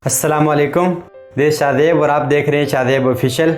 अस्सलामुअलैकुम, देश शादेब और आप देख रहे हैं शादेब ऑफिशियल।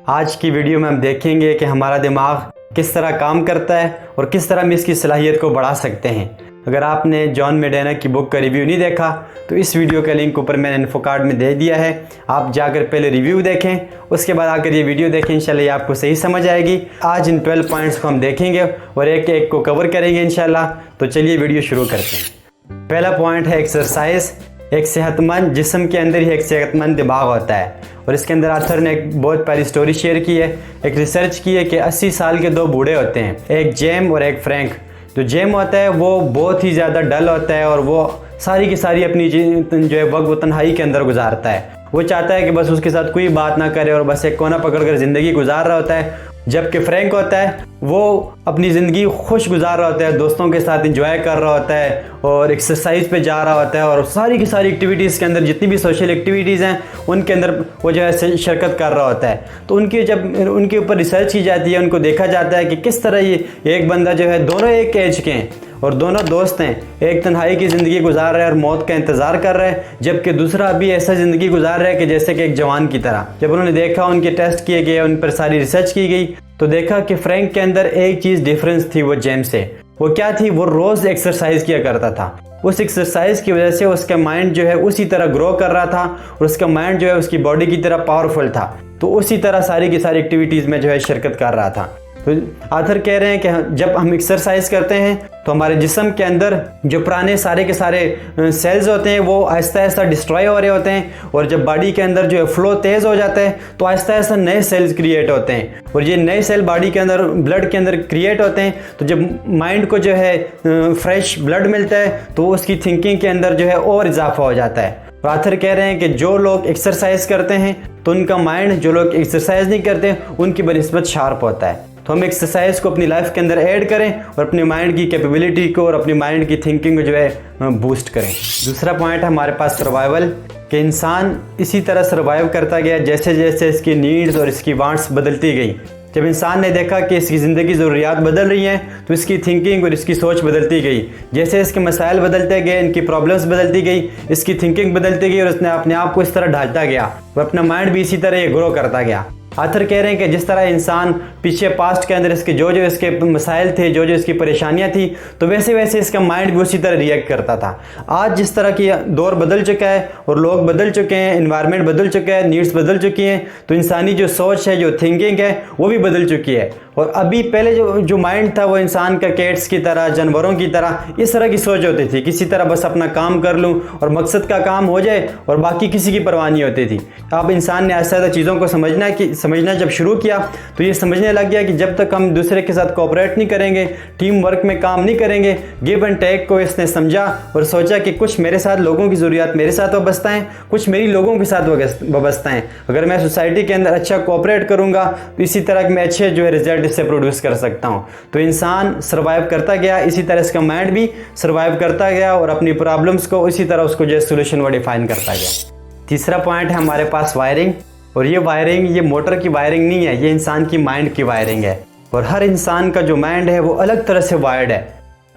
आज की वीडियो में हम देखेंगे कि हमारा दिमाग किस तरह काम करता है और किस तरह हम इसकी सलाहियत को बढ़ा सकते हैं। अगर आपने जॉन मेडिना की बुक का रिव्यू नहीं देखा तो इस वीडियो का लिंक ऊपर मैंने इन्फो कार्ड में दे दिया है, आप जाकर पहले रिव्यू देखें, उसके बाद आकर ये वीडियो देखें। इंशाल्लाह ये आपको सही समझ आएगी। आज इन 12 पॉइंट्स को हम देखेंगे और एक एक को कवर करेंगे इंशाल्लाह। तो चलिए वीडियो शुरू करते हैं। पहला पॉइंट है एक्सरसाइज। एक सेहतमंद जिस्म के अंदर ही एक सेहतमंद दिमाग होता है और इसके अंदर आथर ने एक बहुत प्यारी स्टोरी शेयर की है। एक रिसर्च की है कि 80 साल के दो बूढ़े होते हैं, एक जेम और एक फ्रैंक। जो जेम होता है वो बहुत ही ज़्यादा डल होता है और वो सारी की सारी अपनी जो है वक्त वो तन्हाई के अंदर गुजारता है। वो चाहता है कि बस उसके साथ कोई बात ना करे और बस एक कोना पकड़कर ज़िंदगी गुजार रहा होता है। जबकि फ्रैंक होता है वो अपनी ज़िंदगी खुश गुजार रहा होता है, दोस्तों के साथ इंजॉय कर रहा होता है और एक्सरसाइज पे जा रहा होता है और सारी की सारी एक्टिविटीज़ के अंदर जितनी भी सोशल एक्टिविटीज़ हैं उनके अंदर वो जो है शिरकत कर रहा होता है। तो उनकी जब उनके ऊपर रिसर्च की जाती है, उनको देखा जाता है कि किस तरह ये एक बंदा जो है, दोनों एक एज के हैं और दोनों दोस्त हैं, एक तन्हाई की ज़िंदगी गुजार रहा है और मौत का इंतज़ार कर रहा है, जबकि दूसरा अभी ऐसा ज़िंदगी गुजार रहा है कि जैसे कि एक जवान की तरह। जब उन्होंने देखा, उनके टेस्ट किए गए, उन पर सारी रिसर्च की गई तो देखा कि फ्रैंक के अंदर एक चीज़ डिफरेंस थी वो जेम से। वो क्या थी? वो रोज़ एक्सरसाइज किया करता था। उस एक्सरसाइज की वजह से उसका माइंड जो है उसी तरह ग्रो कर रहा था और उसका माइंड जो है उसकी बॉडी की तरह पावरफुल था। तो उसी तरह सारी की सारी एक्टिविटीज़ में जो है शिरकत कर रहा था। तो आथर कह रहे हैं कि जब हम एक्सरसाइज करते हैं तो हमारे जिस्म के अंदर जो पुराने सारे के सारे सेल्स होते हैं वो आहिस्ता आहिस्ता डिस्ट्रॉय हो रहे होते हैं और जब बॉडी के अंदर जो है फ्लो तेज़ हो जाता है तो आहिस्ता आहिस्ता नए सेल्स क्रिएट होते हैं और ये नए सेल बॉडी के अंदर ब्लड के अंदर क्रिएट होते हैं। तो जब माइंड को जो है फ्रेश ब्लड मिलता है तो उसकी थिंकिंग के अंदर जो है और इजाफा हो जाता है। तो आथर कह रहे हैं कि जो लोग एक्सरसाइज करते हैं तो उनका माइंड, जो लोग एक्सरसाइज नहीं करते उनकी बनिस्बत शार्प होता है। तो हम एक्सरसाइज को अपनी लाइफ के अंदर ऐड करें और अपने माइंड की कैपेबिलिटी को और अपनी माइंड की थिंकिंग को जो है बूस्ट करें। दूसरा पॉइंट है हमारे पास सर्वाइवल, कि इंसान इसी तरह सर्वाइव करता गया जैसे जैसे इसकी नीड्स और इसकी वांट्स बदलती गई। जब इंसान ने देखा कि इसकी ज़िंदगी ज़रूरियात बदल रही हैं तो इसकी थिंकिंग और इसकी सोच बदलती गई। जैसे इसके मसाइल बदलते गए, इनकी प्रॉब्लम्स बदलती गई, इसकी थिंकिंग बदलती गई और उसने अपने आप को इस तरह ढालता गया और अपना माइंड भी इसी तरह ये ग्रो करता गया। आथर कह रहे हैं कि जिस तरह इंसान पीछे पास्ट के अंदर इसके जो इसके मसाइल थे, जो इसकी परेशानियां थी, तो वैसे वैसे इसका माइंड भी उसी तरह रिएक्ट करता था। आज जिस तरह की दौर बदल चुका है और लोग बदल चुके हैं, इन्वायरमेंट बदल चुका है, नीड्स बदल चुकी हैं, तो इंसानी जो सोच है, जो थिंकिंग है वो भी बदल चुकी है। और अभी पहले जो माइंड था वो इंसान का कैट्स की तरह, जानवरों की तरह इस तरह की सोच होती थी, किसी तरह बस अपना काम कर लूँ और मकसद का काम हो जाए और बाकी किसी की परवाह नहीं होती थी। अब इंसान ने ऐसा ऐसा चीज़ों को समझना जब शुरू किया तो ये समझने लग गया कि जब तक हम दूसरे के साथ कोऑपरेट नहीं करेंगे, टीम वर्क में काम नहीं करेंगे, गिव एंड टेक को इसने समझा और सोचा कि कुछ मेरे साथ लोगों की ज़रूरियात मेरे साथ वाबस्ता हैं, कुछ मेरी लोगों के साथ वाबस्ता हैं। अगर मैं सोसाइटी के अंदर अच्छा कोऑपरेट करूँगा तो इसी तरह मैं अच्छे जो है रिजल्ट इससे प्रोड्यूस कर सकता हूँ। तो इंसान सर्वाइव करता गया, इसी तरह इसका माइंड भी सर्वाइव करता गया और अपनी प्रॉब्लम्स को इसी तरह उसको जो सोल्यूशन वो डिफाइन करता गया। तीसरा पॉइंट है हमारे पास वायरिंग, और ये वायरिंग ये मोटर की वायरिंग नहीं है, ये इंसान की माइंड की वायरिंग है। और हर इंसान का जो माइंड है वो अलग तरह से वायर्ड है।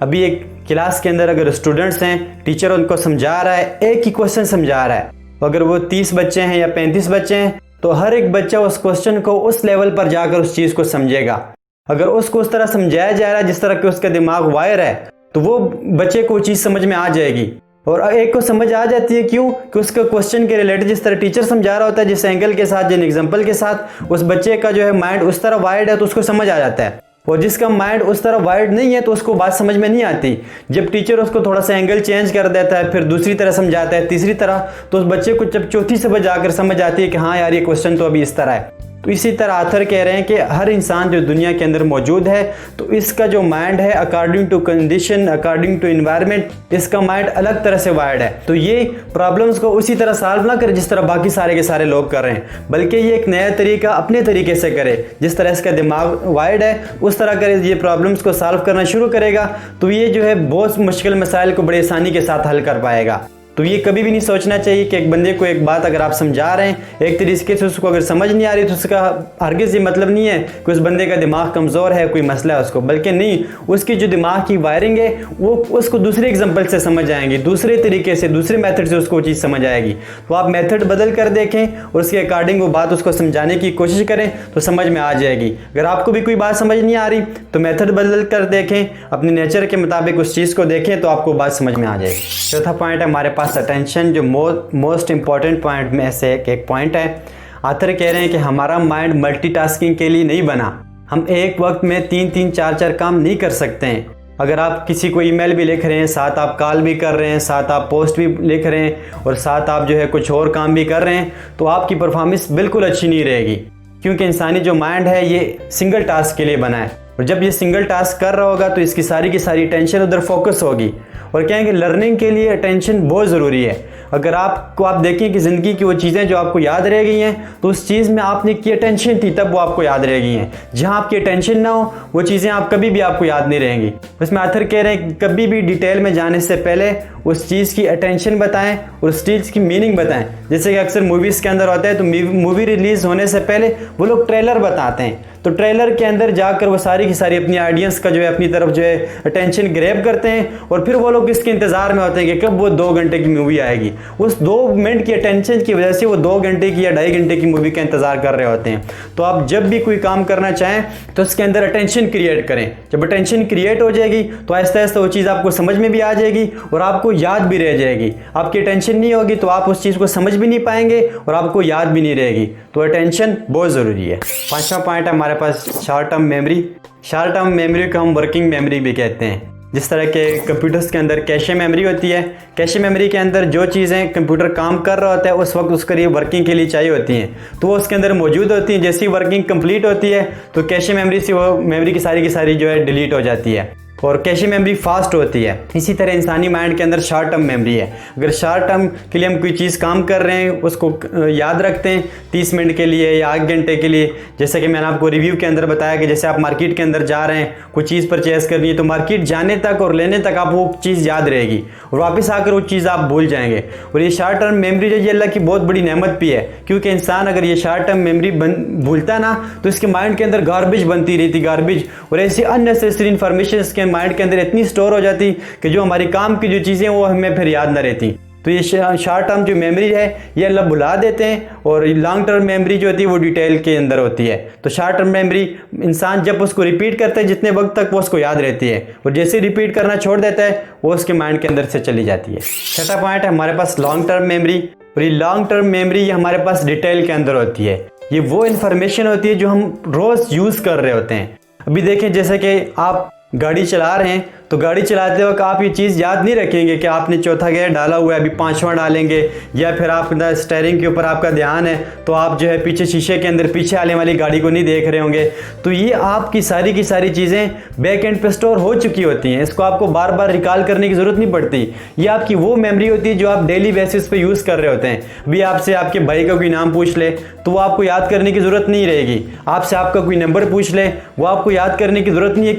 अभी एक क्लास के अंदर अगर स्टूडेंट्स हैं, टीचर उनको समझा रहा है, एक ही क्वेश्चन समझा रहा है, अगर वो 30 बच्चे हैं या 35 बच्चे हैं तो हर एक बच्चा उस क्वेश्चन को उस लेवल पर जाकर उस चीज़ को समझेगा। अगर उसको उस तरह समझाया जा रहा है जिस तरह कि उसका दिमाग वायर है तो वो बच्चे को चीज़ समझ में आ जाएगी। और एक को समझ आ जाती है, क्यों? कि उसका क्वेश्चन के रिलेटेड जिस तरह टीचर समझा रहा होता है, जिस एंगल के साथ, जिन एग्जांपल के साथ, उस बच्चे का जो है माइंड उस तरह वायर्ड है तो उसको समझ आ जाता है। और जिसका माइंड उस तरह वायर्ड नहीं है तो उसको बात समझ में नहीं आती। जब टीचर उसको थोड़ा सा एंगल चेंज कर देता है, फिर दूसरी तरह समझाता है, तीसरी तरह, तो उस बच्चे को जब चौथी समझ आकर समझ आती है कि हाँ यार ये क्वेश्चन तो अभी इस तरह है। तो इसी तरह आथर कह रहे हैं कि हर इंसान जो दुनिया के अंदर मौजूद है तो इसका जो माइंड है according to condition, according to environment, इसका माइंड अलग तरह से वायर्ड है। तो ये प्रॉब्लम्स को उसी तरह सॉल्व ना करे जिस तरह बाकी सारे के सारे लोग कर रहे हैं, बल्कि ये एक नया तरीका अपने तरीके से करे। जिस तरह इसका दिमाग वायर्ड है उस तरह करे, ये प्रॉब्लम्स को सॉल्व करना शुरू करेगा तो ये जो है बहुत मुश्किल मसाइल को बड़ी आसानी के साथ हल कर पाएगा। तो ये कभी भी नहीं सोचना चाहिए कि एक बंदे को एक बात अगर आप समझा रहे हैं एक तरीके से उसको अगर समझ नहीं आ रही तो उसका हरगिज़ ये मतलब नहीं है कि उस बंदे का दिमाग कमज़ोर है, कोई मसला है उसको, बल्कि नहीं, उसकी जो दिमाग की वायरिंग है वो उसको दूसरे एग्जाम्पल से समझ आएंगी, दूसरे तरीके से, दूसरे मेथड से उसको चीज़ समझ आएगी। तो आप मेथड बदल कर देखें और उसके अकॉर्डिंग वो बात उसको समझाने की कोशिश करें तो समझ में आ जाएगी। अगर आपको भी कोई बात समझ नहीं आ रही तो मेथड बदल कर देखें, अपने नेचर के मुताबिक उस चीज़ को देखें तो आपको बात समझ में आ जाएगी। चौथा पॉइंट है हमारे पास अटेंशन, जो मोस्ट इंपॉर्टेंट पॉइंट में से एक पॉइंट है। आथर कह रहे हैं कि हमारा माइंड मल्टीटास्किंग के लिए नहीं बना, हम एक वक्त में 3-3 4-4 काम नहीं कर सकते हैं। अगर आप किसी को ईमेल भी लिख रहे हैं, साथ आप कॉल भी कर रहे हैं, साथ आप पोस्ट भी लिख रहे हैं और साथ आप जो है कुछ और काम भी कर रहे हैं, तो आपकी परफॉर्मेंस बिल्कुल अच्छी नहीं रहेगी, क्योंकि इंसानी जो माइंड है ये सिंगल टास्क के लिए बना है। और जब ये सिंगल टास्क कर रहा होगा तो इसकी सारी की सारी टेंशन उधर फोकस होगी। और क्या है कि लर्निंग के लिए अटेंशन बहुत ज़रूरी है। अगर आप देखें कि ज़िंदगी की वो चीज़ें जो आपको याद रह गई हैं तो उस चीज़ में आपने की अटेंशन थी तब वो आपको याद रह गई हैं। जहाँ आपकी अटेंशन ना हो वो चीज़ें आप कभी भी आपको याद नहीं रहेंगी। इसमें आथर कह रहे हैं कि कभी भी डिटेल में जाने से पहले उस चीज़ की अटेंशन बताएं और उस चीज़ की मीनिंग बताएं। जैसे कि अक्सर मूवीज़ के अंदर होता है तो मूवी रिलीज़ होने से पहले वो लोग ट्रेलर बताते हैं, तो ट्रेलर के अंदर जाकर वो सारी की सारी अपनी ऑडियंस का जो है अपनी तरफ जो है अटेंशन ग्रैब करते हैं और फिर वो लोग इसके इंतज़ार में होते हैं कि कब वो 2 घंटे की मूवी आएगी। उस 2 मिनट की अटेंशन की वजह से वो 2 घंटे की या 2.5 घंटे की मूवी का इंतज़ार कर रहे होते हैं। तो आप जब भी कोई काम करना चाहें तो उसके अंदर अटेंशन क्रिएट करें। जब अटेंशन क्रिएट हो जाएगी तो आहिस्ता आहिस्ता वो चीज़ आपको समझ में भी आ जाएगी और आपको याद भी रह जाएगी। आपकी अटेंशन नहीं होगी तो आप उस चीज़ को समझ भी नहीं पाएंगे और आपको याद भी नहीं रहेगी। तो अटेंशन बहुत ज़रूरी है। 5वां पॉइंट है हमारे पास short term memory. Short term memory को हम वर्किंग मेमोरी भी कहते हैं। जिस तरह के कंप्यूटर्स के अंदर कैशे मेमोरी होती है, कैशे मेमोरी के अंदर जो चीज़ें कंप्यूटर काम कर रहा होता है उस वक्त उसके लिए वर्किंग के लिए चाहिए होती हैं तो वो उसके अंदर मौजूद होती हैं। जैसी वर्किंग कंप्लीट होती है तो कैशे मेमोरी से वो मेमोरी की सारी जो है डिलीट हो जाती है और कैशे मेमोरी फास्ट होती है। इसी तरह इंसानी माइंड के अंदर शॉर्ट टर्म मेमोरी है। अगर शॉर्ट टर्म के लिए हम कोई चीज़ काम कर रहे हैं उसको याद रखते हैं 30 मिनट के लिए या 1 घंटे के लिए, जैसे कि मैंने आपको रिव्यू के अंदर बताया कि जैसे आप मार्केट के अंदर जा रहे हैं कोई चीज़ परचेज करनी है तो मार्केट जाने तक और लेने तक आप वो चीज़ याद रहेगी और वापस आकर वो चीज़ आप भूल जाएंगे। और ये शॉर्ट टर्म मेमोरी जो ये अल्लाह की बहुत बड़ी नेमत भी है, क्योंकि इंसान अगर ये शॉर्ट टर्म मेमोरी भूलता ना तो इसके माइंड के अंदर गार्बेज बनती रहती, गार्बेज, और ऐसी अननेसेसरी इन्फॉर्मेशन इसके माइंड के अंदर इतनी स्टोर हो जाती कि जो हमारी काम की जो चीज़ें वो हमें फिर याद ना रहती। तो ये शॉर्ट टर्म जो मेमोरी है ये अल्लाह भुला देते हैं और लॉन्ग टर्म मेमोरी जो होती है वो डिटेल के अंदर होती है। तो शॉर्ट टर्म मेमोरी इंसान जब उसको रिपीट करता है जितने वक्त तक वो उसको याद रहती है और जैसे रिपीट करना छोड़ देता है वो उसके माइंड के अंदर से चली जाती है। छठा पॉइंट है हमारे पास लॉन्ग टर्म मेमोरी। और ये लॉन्ग टर्म मेमोरी ये हमारे पास डिटेल के अंदर होती है। ये वो इन्फॉर्मेशन होती है जो हम रोज़ यूज़ कर रहे होते हैं। अभी देखें जैसे कि आप गाड़ी चला रहे हैं तो गाड़ी चलाते वक्त आप ये चीज़ याद नहीं रखेंगे कि आपने चौथा गियर डाला हुआ है, अभी 5वां डालेंगे, या फिर आप स्टीयरिंग के ऊपर आपका ध्यान है तो आप जो है पीछे शीशे के अंदर पीछे आने वाली गाड़ी को नहीं देख रहे होंगे। तो ये आपकी सारी की सारी चीज़ें बैक एंड पे स्टोर हो चुकी होती हैं, इसको आपको बार बार रिकॉल करने की ज़रूरत नहीं पड़ती। ये आपकी वो मेमोरी होती है जो आप डेली बेसिस पे यूज़ कर रहे होते हैं। अभी आपसे आपके भाई का कोई नाम पूछ ले तो वो आपको याद करने की ज़रूरत नहीं रहेगी। आपसे आपका कोई नंबर पूछ ले वो आपको याद करने की ज़रूरत नहीं है।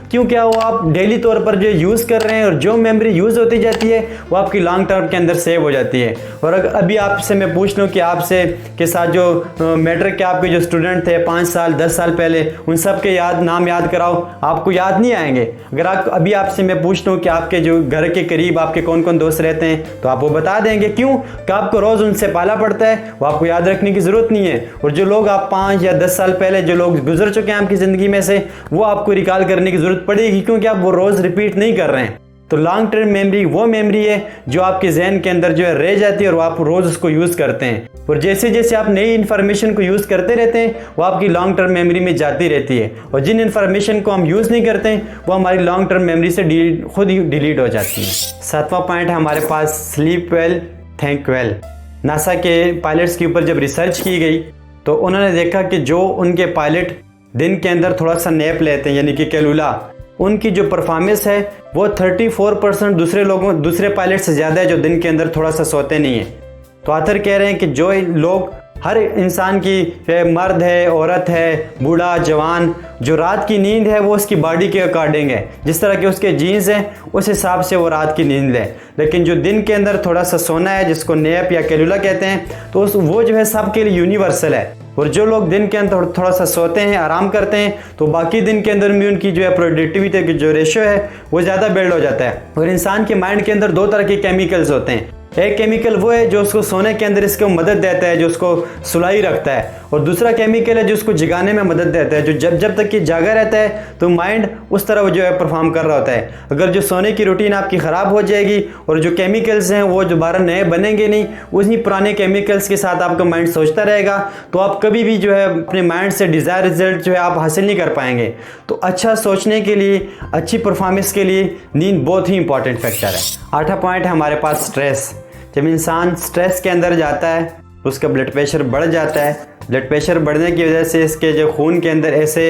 क्यों क्या वो आप डेली तौर पर जो यूज़ कर रहे हैं और जो मेमोरी यूज़ होती जाती है वो आपकी लॉन्ग टर्म के अंदर सेव हो जाती है। और अगर अभी आपसे मैं पूछ लूँ कि आपसे के साथ जो मैट्रिक के आपके जो स्टूडेंट थे 5 साल 10 साल पहले, उन सब के नाम याद कराओ, आपको याद नहीं आएंगे। अगर अभी आपसे मैं पूछ लूँ कि आपके जो घर के करीब आपके कौन कौन दोस्त रहते हैं तो आप वो बता देंगे। क्यों कि आपको रोज़ उनसे पाला पड़ता है, वो आपको याद रखने की ज़रूरत नहीं है। और जो लोग आप 5 या 10 साल पहले जो लोग गुजर चुके हैं आपकी ज़िंदगी में से वो आपको रिकॉल करने की ज़रूरत पड़ेगी, क्योंकि आप वो रोज़ रिपीट नहीं कर रहे हैं। तो लॉन्ग टर्म मेमोरी वो मेमोरी है जो आपके जहन के अंदर जो है रह जाती है और आप रोज़ उसको यूज़ करते हैं। और जैसे जैसे आप नई इन्फॉर्मेशन को यूज़ करते रहते हैं वो आपकी लॉन्ग टर्म मेमोरी में जाती रहती है। और जिन इन्फॉर्मेशन को हम यूज़ नहीं करते हैं वो हमारी लॉन्ग टर्म मेमोरी से खुद ही डिलीट हो जाती है। 7वां पॉइंट है हमारे पास sleep well think well. NASA के पायलट्स के ऊपर जब रिसर्च की गई तो उन्होंने देखा कि जो उनके पायलट दिन के अंदर थोड़ा सा नैप लेते हैं यानी कि कैलुला, उनकी जो परफॉर्मेंस है वो 34% दूसरे पायलट से ज़्यादा है जो दिन के अंदर थोड़ा सा सोते नहीं हैं। तो आथर कह रहे हैं कि जो लोग हर इंसान की, मर्द है, औरत है, बूढ़ा, जवान, जो रात की नींद है वो उसकी बॉडी के अकॉर्डिंग है, जिस तरह के उसके जीन्स हैं उस हिसाब से वो रात की नींद ले। लेकिन जो दिन के अंदर थोड़ा सा सोना है, जिसको नैप या कैलुला कहते हैं, तो वो जो है सबके लिए यूनिवर्सल है। और जो लोग दिन के अंदर थोड़ा सा सोते हैं, आराम करते हैं, तो बाकी दिन के अंदर भी उनकी जो है प्रोडक्टिविटी की जो रेशियो है वो ज़्यादा बिल्ड हो जाता है। और इंसान के माइंड के अंदर 2 तरह के केमिकल्स होते हैं। एक केमिकल वो है जो उसको सोने के अंदर इसको मदद देता है, जो उसको सुलाई रखता है, और दूसरा केमिकल है जो उसको जगाने में मदद देता है, जो जब तक ये जागा रहता है तो माइंड उस तरह वो जो है परफॉर्म कर रहा होता है। अगर जो सोने की रूटीन आपकी ख़राब हो जाएगी और जो केमिकल्स हैं वो दोबारा नए बनेंगे नहीं, उन्हीं पुराने केमिकल्स के साथ आपका माइंड सोचता रहेगा, तो आप कभी भी जो है अपने माइंड से डिज़ायर रिजल्ट जो है आप हासिल नहीं कर पाएंगे। तो अच्छा सोचने के लिए, अच्छी परफॉर्मेंस के लिए नींद बहुत ही इंपॉर्टेंट फैक्टर है। 8वां पॉइंट है हमारे पास स्ट्रेस। जब इंसान स्ट्रेस के अंदर जाता है तो उसका ब्लड प्रेशर बढ़ जाता है। ब्लड प्रेशर बढ़ने की वजह से इसके जो खून के अंदर ऐसे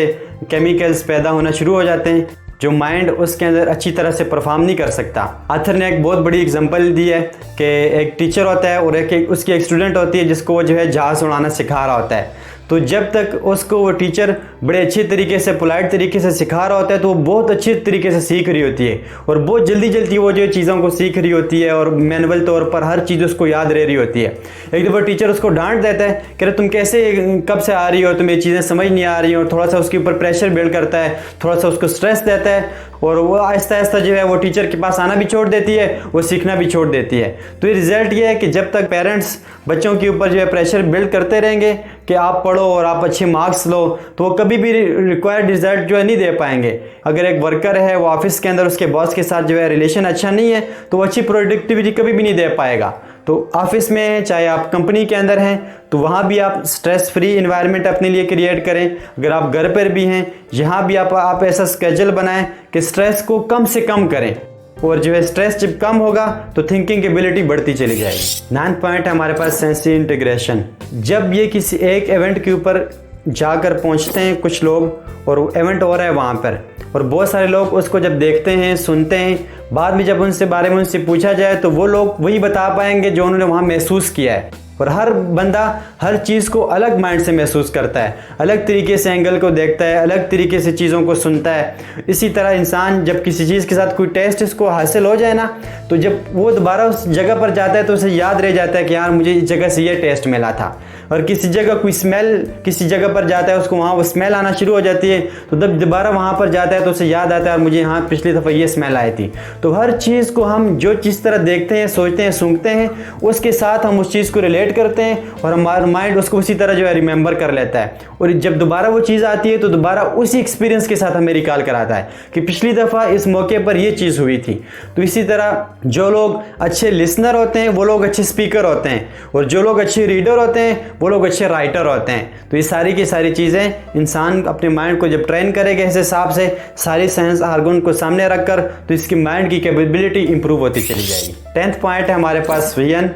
केमिकल्स पैदा होना शुरू हो जाते हैं जो माइंड उसके अंदर अच्छी तरह से परफॉर्म नहीं कर सकता। आथर ने एक बहुत बड़ी एग्जांपल दी है कि एक टीचर होता है और उसकी एक स्टूडेंट होती है जिसको वो जो है जहाज़ उड़ाना सिखा रहा होता है। तो जब तक उसको वो टीचर बड़े अच्छे तरीके से, पोलाइट तरीके से सिखा रहा होता है, तो वो बहुत अच्छे तरीके से सीख रही होती है और बहुत जल्दी जल्दी वो जो चीज़ों को सीख रही होती है और मैनुअल तौर पर हर चीज़ उसको याद रह रही होती है। एक दफ़ा टीचर उसको डांट देता है कि अरे तुम कैसे, कब से आ रही हो, तुम्हें चीज़ें समझ नहीं आ रही हो, और थोड़ा सा उसके ऊपर प्रेशर बिल्ड करता है, थोड़ा सा उसको स्ट्रेस देता है, और वो आहिस्ता आहिस्ता जो है वो टीचर के पास आना भी छोड़ देती है, वो सीखना भी छोड़ देती है। तो ये रिज़ल्ट ये है कि जब तक पेरेंट्स बच्चों के ऊपर जो है प्रेशर बिल्ड करते रहेंगे कि आप पढ़ो और आप अच्छे मार्क्स लो, तो वो कभी भी रिक्वायर्ड रिजल्ट जो है नहीं दे पाएंगे। अगर एक वर्कर है वो ऑफिस के अंदर उसके बॉस के साथ जो है रिलेशन अच्छा नहीं है, तो वो अच्छी प्रोडक्टिविटी कभी भी नहीं दे पाएगा। तो ऑफिस में, चाहे आप कंपनी के अंदर हैं, तो वहाँ भी आप स्ट्रेस फ्री इन्वायरमेंट अपने लिए क्रिएट करें। अगर आप घर पर भी हैं, यहाँ भी आप ऐसा स्केड्यूल बनाएं कि स्ट्रेस को कम से कम करें, और जो है स्ट्रेस जब कम होगा तो थिंकिंग एबिलिटी बढ़ती चली जाएगी। 9वां पॉइंट है हमारे पास सेंसरी इंटीग्रेशन। जब ये किसी एक इवेंट के ऊपर जाकर पहुंचते हैं कुछ लोग और इवेंट हो रहा है वहाँ पर, और बहुत सारे लोग उसको जब देखते हैं, सुनते हैं, बाद में जब उनसे बारे में उनसे पूछा जाए तो वो लोग वही बता पाएंगे जो उन्होंने वहाँ महसूस किया है। और हर बंदा हर चीज़ को अलग माइंड से महसूस करता है, अलग तरीके से एंगल को देखता है, अलग तरीके से चीज़ों को सुनता है। इसी तरह इंसान जब किसी चीज़ के साथ कोई टेस्ट इसको हासिल हो जाए ना, तो जब वो दोबारा उस जगह पर जाता है तो उसे याद रह जाता है कि यार मुझे इस जगह से ये टेस्ट मिला था। और किसी जगह कोई स्मेल, किसी जगह पर जाता है, उसको वहाँ वो स्मेल आना शुरू हो जाती है, तो जब दोबारा वहाँ पर जाता है तो उसे याद आता है और मुझे यहाँ पिछली दफ़ा ये स्मेल आई थी। तो हर चीज़ को हम जो जिस तरह देखते हैं, सोचते हैं, सूंघते हैं, उसके साथ हम उस चीज़ को रिलेट करते हैं और हमारा माइंड उसको उसी तरह जो है रिमेंबर कर लेता है। और जब दोबारा वो चीज़ आती है तो दोबारा उसी एक्सपीरियंस के साथ हमें रिकॉल कराता है कि पिछली दफ़ा इस मौके पर ये चीज़ हुई थी। तो इसी तरह जो लोग अच्छे लिसनर होते हैं वो लोग अच्छे स्पीकर होते हैं, और जो लोग अच्छे रीडर होते हैं वो लोग अच्छे राइटर होते हैं। तो ये सारी की सारी चीज़ें इंसान अपने माइंड को जब ट्रेन करेगा इस हिसाब से, सारी सेंस आर्गन को सामने रखकर, तो इसकी माइंड की कैपेबिलिटी इंप्रूव होती चली जाएगी। 10th पॉइंट है हमारे पास विजन,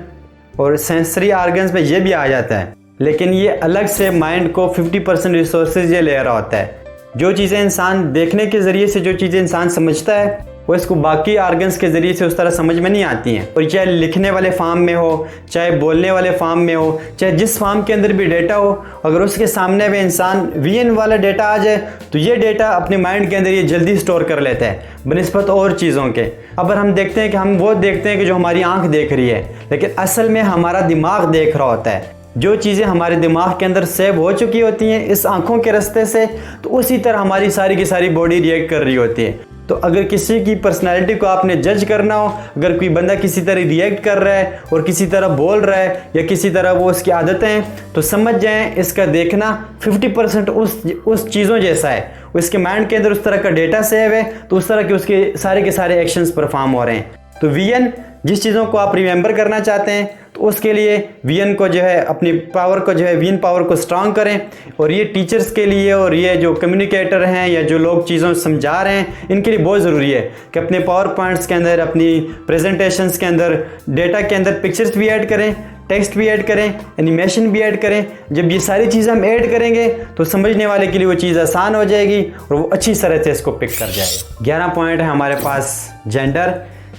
और सेंसरी आर्गन्स में ये भी आ जाता है, लेकिन ये अलग से माइंड को 50% रिसोर्सेज ये ले रहा होता है। जो चीज़ें इंसान देखने के ज़रिए से, जो चीज़ें इंसान समझता है, वो इसको बाकी आर्गन्स के ज़रिए से उस तरह समझ में नहीं आती हैं। और चाहे लिखने वाले फार्म में हो, चाहे बोलने वाले फार्म में हो, चाहे जिस फार्म के अंदर भी डेटा हो, अगर उसके सामने में इंसान वीएन वाला डेटा आ जाए तो ये डेटा अपने माइंड के अंदर ये जल्दी स्टोर कर लेता है बनिस्बत और चीज़ों के। अब हम देखते हैं कि हम वो देखते हैं कि जो हमारी आँख देख रही है, लेकिन असल में हमारा दिमाग देख रहा होता है। जो चीज़ें हमारे दिमाग के अंदर सेव हो चुकी होती हैं इस आँखों के रास्ते से, तो उसी तरह हमारी सारी की सारी बॉडी रिएक्ट कर रही होती है। तो अगर किसी की पर्सनैलिटी को आपने जज करना हो, अगर कोई बंदा किसी तरह रिएक्ट कर रहा है और किसी तरह बोल रहा है या किसी तरह वो उसकी आदतें हैं, तो समझ जाएं इसका देखना 50% उस चीज़ों जैसा है। उसके माइंड के अंदर उस तरह का डेटा सेव है, तो उस तरह के उसके सारे एक्शंस परफॉर्म हो रहे हैं। तो विजन, जिस चीज़ों को आप रिमेंबर करना चाहते हैं, तो उसके लिए विजन को जो है, अपनी पावर को जो है, विजन पावर को स्ट्रांग करें। और ये टीचर्स के लिए और ये जो कम्युनिकेटर हैं या जो लोग चीज़ों समझा रहे हैं, इनके लिए बहुत ज़रूरी है कि अपने पावर पॉइंट्स के अंदर, अपनी प्रेजेंटेशंस के अंदर, डेटा के अंदर पिक्चर्स भी ऐड करें, टेक्स्ट भी ऐड करें, एनिमेशन भी ऐड करें। जब ये सारी चीज़ें हम ऐड करेंगे तो समझने वाले के लिए वो चीज़ आसान हो जाएगी और वो अच्छी तरह से इसको पिक कर जाएगा। 11 पॉइंट है हमारे पास जेंडर।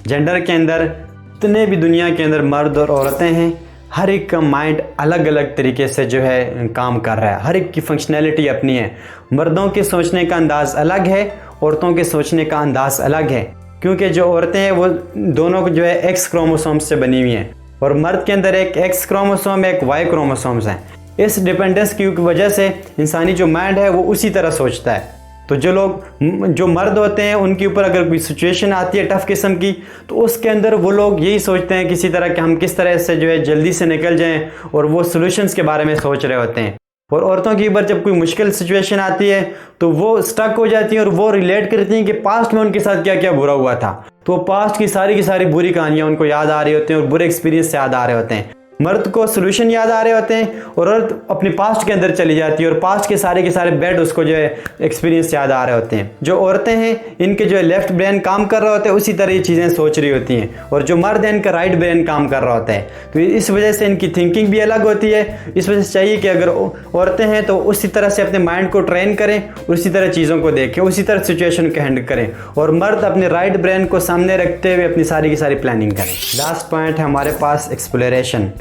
जेंडर के अंदर जितने भी दुनिया के अंदर मर्द और औरतें हैं, हर एक का माइंड अलग अलग तरीके से जो है काम कर रहा है, हर एक की फंक्शनैलिटी अपनी है। मर्दों के सोचने का अंदाज़ अलग है, औरतों के सोचने का अंदाज़ अलग है, क्योंकि जो औरतें हैं वो दोनों जो है एक्स क्रोमोसोम्स से बनी हुई हैं और मर्द के अंदर एक एक्स क्रोमोसोम एक वाई क्रोमोसोम्स हैं। इस डिपेंडेंस की वजह से इंसानी जो माइंड है वो उसी तरह सोचता है। तो जो मर्द होते हैं उनके ऊपर अगर कोई सिचुएशन आती है टफ़ किस्म की, तो उसके अंदर वो लोग यही सोचते हैं किसी तरह कि हम किस तरह से जो है जल्दी से निकल जाएं, और वो सॉल्यूशंस के बारे में सोच रहे होते हैं। और औरतों की ऊपर जब कोई मुश्किल सिचुएशन आती है तो वो स्टक हो जाती हैं और वो रिलेट करती हैं कि पास्ट में उनके साथ क्या क्या बुरा हुआ था। तो पास्ट की सारी बुरी कहानियाँ उनको याद आ रही होती हैं और बुरे एक्सपीरियंस याद आ रहे होते हैं। मर्द को सोल्यूशन याद आ रहे होते हैं और औरत अपने पास्ट के अंदर चली जाती है और पास्ट के सारे बेड उसको जो है एक्सपीरियंस याद आ रहे होते हैं। जो औरतें हैं इनके जो है लेफ्ट ब्रेन काम कर रहा होता है, उसी तरह ये चीज़ें सोच रही होती हैं, और जो मर्द है इनका राइट ब्रेन काम कर रहा होता है। तो इस वजह से इनकी थिंकिंग भी अलग होती है। इस वजह से चाहिए कि अगर औरतें हैं तो उसी तरह से अपने माइंड को ट्रेन करें, उसी तरह चीज़ों को देखें, उसी तरह सिचुएशन को हैंडल करें, और मर्द अपने राइट ब्रेन को सामने रखते हुए अपनी सारी की सारी प्लानिंग करें। लास्ट पॉइंट है हमारे पास एक्सप्लोरेशन,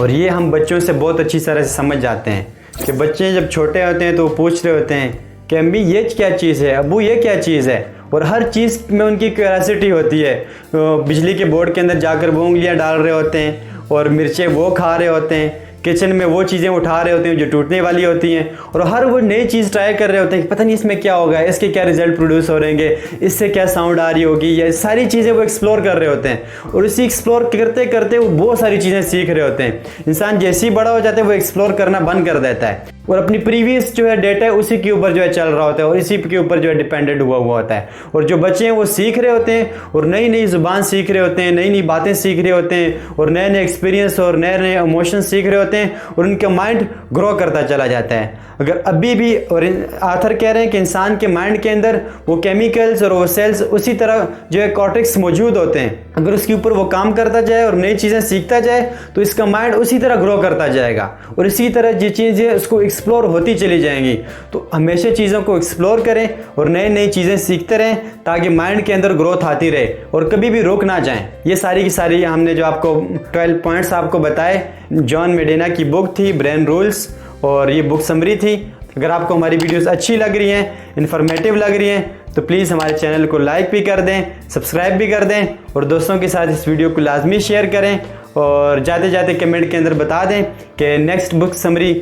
और ये हम बच्चों से बहुत अच्छी तरह से समझ जाते हैं कि बच्चे जब छोटे होते हैं तो वो पूछ रहे होते हैं कि अम्मी ये क्या चीज़ है, अब्बू ये क्या चीज़ है, और हर चीज़ में उनकी क्यूरियोसिटी होती है। बिजली के बोर्ड के अंदर जाकर वो उंगलियां डाल रहे होते हैं, और मिर्चें वो खा रहे होते हैं, किचन में वो चीज़ें उठा रहे होते हैं जो टूटने वाली होती हैं, और हर वो नई चीज़ ट्राई कर रहे होते हैं कि पता नहीं इसमें क्या होगा, इसके क्या रिजल्ट प्रोड्यूस हो रहेंगे, इससे क्या साउंड आ रही होगी, या सारी चीज़ें वो एक्सप्लोर कर रहे होते हैं। और इसी एक्सप्लोर करते करते वो बहुत सारी चीज़ें सीख रहे होते हैं। इंसान जैसे ही बड़ा हो जाता है वो एक्सप्लोर करना बंद कर देता है और अपनी प्रीवियस जो है डेटा है उसी के ऊपर जो है चल रहा होता है और इसी के ऊपर जो है डिपेंडेंट हुआ होता है। और जो बच्चे हैं वो सीख रहे होते हैं और नई नई ज़ुबान सीख रहे होते हैं, नई नई बातें सीख रहे होते हैं, और नए नए एक्सपीरियंस और नए नए इमोशन सीख रहे होते हैं, और उनका माइंड ग्रो करता चला जाता है। अगर अभी भी, और आथर कह रहे हैं कि इंसान के माइंड के अंदर वो केमिकल्स और वो सेल्स उसी तरह जो है कॉर्टेक्स मौजूद होते हैं, अगर उसके ऊपर वो काम करता जाए और नई चीज़ें सीखता जाए तो इसका माइंड उसी तरह ग्रो करता जाएगा, और इसी तरह जो चीज़ें उसको एक्सप्लोर होती चली जाएंगी। तो हमेशा चीज़ों को एक्सप्लोर करें और नई नई चीज़ें सीखते रहें ताकि माइंड के अंदर ग्रोथ आती रहे और कभी भी रुक ना जाएं। ये सारी की सारी हमने जो आपको 12 पॉइंट्स आपको बताए, जॉन मेडिना की बुक थी ब्रेन रूल्स, और ये बुक समरी थी। अगर आपको हमारी वीडियोस अच्छी लग रही हैं, इन्फॉर्मेटिव लग रही हैं, तो प्लीज़ हमारे चैनल को लाइक भी कर दें, सब्सक्राइब भी कर दें, और दोस्तों के साथ इस वीडियो को लाजमी शेयर करें, और जाते जाते कमेंट के अंदर बता दें कि नेक्स्ट बुक समरी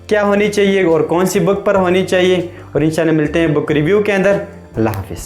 क्या होनी चाहिए और कौन सी बुक पर होनी चाहिए। और इंशाल्लाह मिलते हैं बुक रिव्यू के अंदर। अल्लाह हाफिज़।